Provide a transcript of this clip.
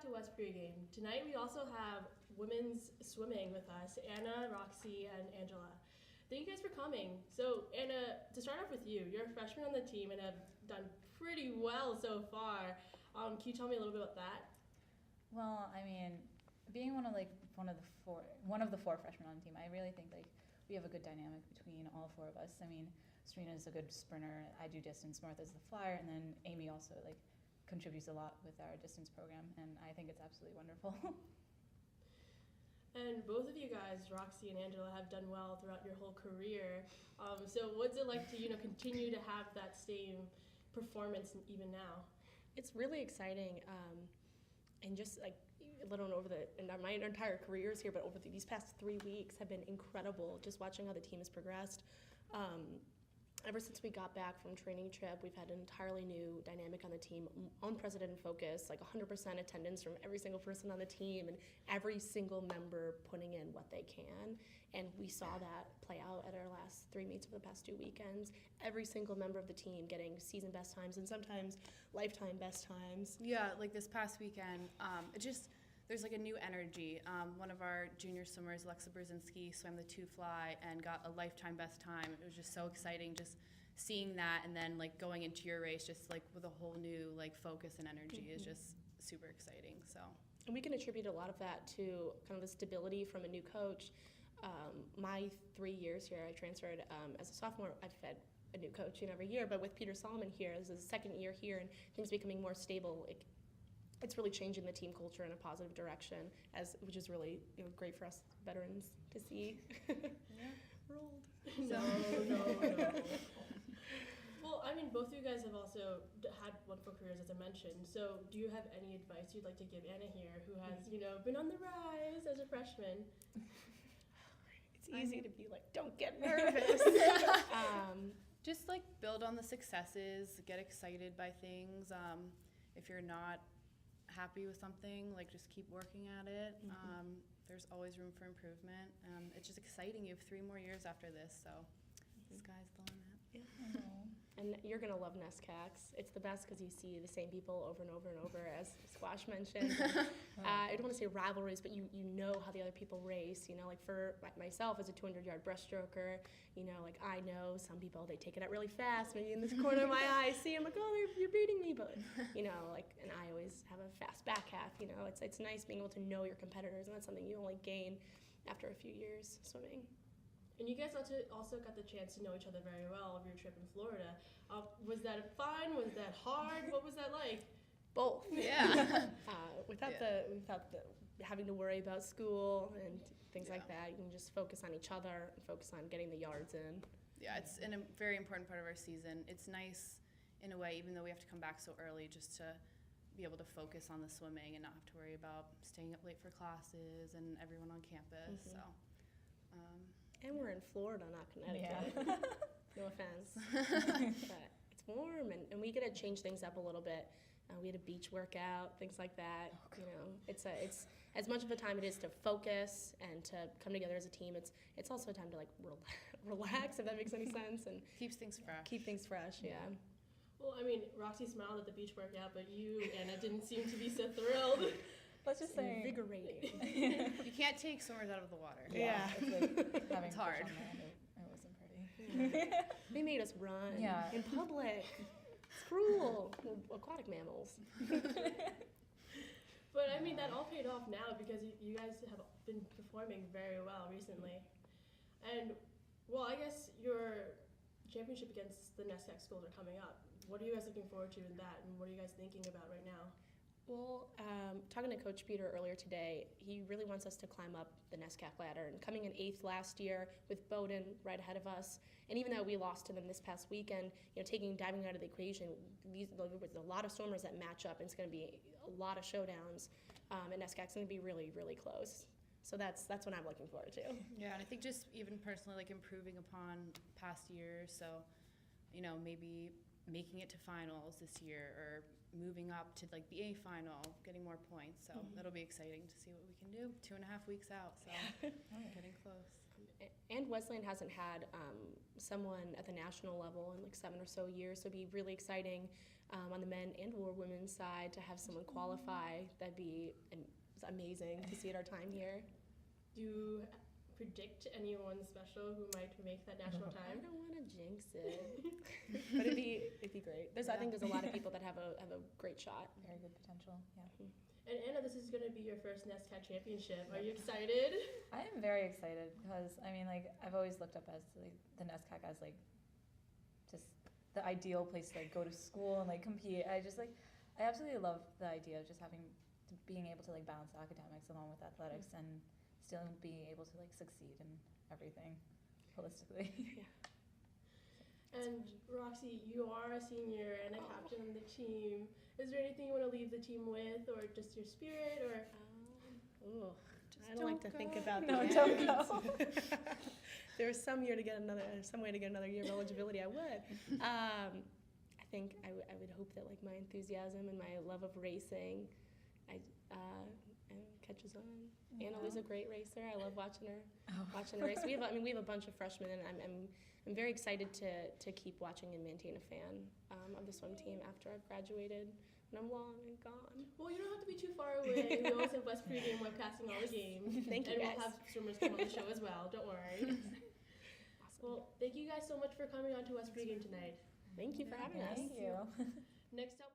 to West pregame. Tonight we also have women's swimming with us, Anna, Roxy, and Angela. Thank you guys for coming. So Anna, to start off with you, you're a freshman on the team and have done pretty well so far. Can you tell me a little bit about that? Well, I mean, being one of the four freshmen on the team, I really think we have a good dynamic between all four of us. I mean, Serena is a good sprinter. I do distance. Martha's the flyer, and then Amy also contributes a lot with our distance program, and I think it's absolutely wonderful. And both of you guys, Roxy and Angela, have done well throughout your whole career. So what's it like to continue to have that same performance even now? It's really exciting, and just let alone my entire careers here, but over these past 3 weeks have been incredible. Just watching how the team has progressed. Ever since we got back from training trip, we've had an entirely new dynamic on the team, unprecedented focus, 100% attendance from every single person on the team, and every single member putting in what they can. And we saw that play out at our last 3 meets of the past 2 weekends. Every single member of the team getting season best times and sometimes lifetime best times. Yeah, this past weekend, there's a new energy. One of our junior swimmers, Alexa Brzezinski, swam the 2-fly and got a lifetime best time. It was just so exciting just seeing that, and then going into your race just with a whole new focus and energy is just super exciting. So, and we can attribute a lot of that to kind of the stability from a new coach. My 3 years here, I transferred as a sophomore. I've had a new coach every year, but with Peter Solomon here, this is his second year here, and things becoming more stable. It's really changing the team culture in a positive direction, which is really great for us veterans to see. Yeah. We're old. No. Well, I mean, both of you guys have also had wonderful careers, as I mentioned. So do you have any advice you'd like to give Anna here, who has, been on the rise as a freshman? It's easy to be don't get nervous. Just build on the successes, get excited by things. If you're not happy with something, just keep working at it. There's always room for improvement. It's just exciting. You have 3 more years after this, so the sky's the limit. Yeah. And you're going to love NESCACs. It's the best because you see the same people over and over and over, as Squash mentioned. I don't want to say rivalries, but you know how the other people race. For myself as a 200-yard breaststroker, I know some people, they take it out really fast. Maybe in this corner of my eye, I see, I'm oh, you're beating me. But, and I always have a fast back half. It's nice being able to know your competitors, and that's something you only gain after a few years swimming. And you guys also got the chance to know each other very well of your trip in Florida. Was that fun? Was that hard? What was that like? Both. Yeah. Without the having to worry about school and things like that, you can just focus on each other and focus on getting the yards in. Yeah, it's a very important part of our season. It's nice in a way, even though we have to come back so early, just to be able to focus on the swimming and not have to worry about staying up late for classes and everyone on campus. So. And we're in Florida, not Connecticut. Yeah. No offense. But it's warm, and we get to change things up a little bit. We had a beach workout, things like that. It's as much of a time it is to focus and to come together as a team. It's also a time to relax, if that makes any sense, and Keeps things fresh. keep things fresh. Yeah. Well, I mean, Roxy smiled at the beach workout, but you, Anna, didn't seem to be so thrilled. Let's just say Invigorating. You can't take swimmers out of the water. Yeah. It's having It's hard. fish on land, it wasn't pretty. They made us run in public. It's cruel. We're aquatic mammals. But I mean, that all paid off now because you guys have been performing very well recently. And, well, I guess your championship against the NESCAC schools are coming up. What are you guys looking forward to in that, and what are you guys thinking about right now? Well, talking to Coach Peter earlier today, he really wants us to climb up the NESCAC ladder. And coming in 8th last year with Bowdoin right ahead of us, and even though we lost to them this past weekend, diving out of the equation, there's a lot of swimmers that match up, and it's going to be a lot of showdowns. And NESCAC's going to be really, really close. So that's what I'm looking forward to. Yeah, and I think just even personally, improving upon past years. So, maybe making it to finals this year, or moving up to the A final, getting more points. So that'll be exciting to see what we can do. 2.5 weeks out, so getting close. And Wesleyan hasn't had someone at the national level in 7 or so years, so it'd be really exciting on the men and or women's side to have someone qualify. That'd be amazing to see at our time here. Do you predict anyone special who might make that national I time? don't want to jinx it, but it'd be great. I think there's a lot of people that have a great shot. Very good potential. Yeah. And Anna, this is going to be your first NESCAC championship. Are you excited? I am very excited because I mean, like, I've always looked up as like the NESCAC as like just the ideal place to like go to school and like compete. I absolutely love the idea of just being able to like balance academics along with athletics and still being able to like succeed in everything holistically. And Roxy, you are a senior and a captain of the team. Is there anything you want to leave the team with, or just your spirit, or? I don't like to think about No, that. don't go. There was some way to get another year of eligibility. I would. I think I would hope that like my enthusiasm and my love of racing, catches on. Anna's a great racer. I love watching her watching her race. We have a bunch of freshmen, and I'm very excited to keep watching and maintain a fan of the swim team after I've graduated and I'm long and gone. Well, you don't have to be too far away. We always have West Pregame webcasting all the games. Thank you, and guys. we'll have swimmers come on the show as well. Don't worry. Awesome. Well, thank you guys so much for coming on to West Pregame tonight. Thank you for having us. Thank you. Next up.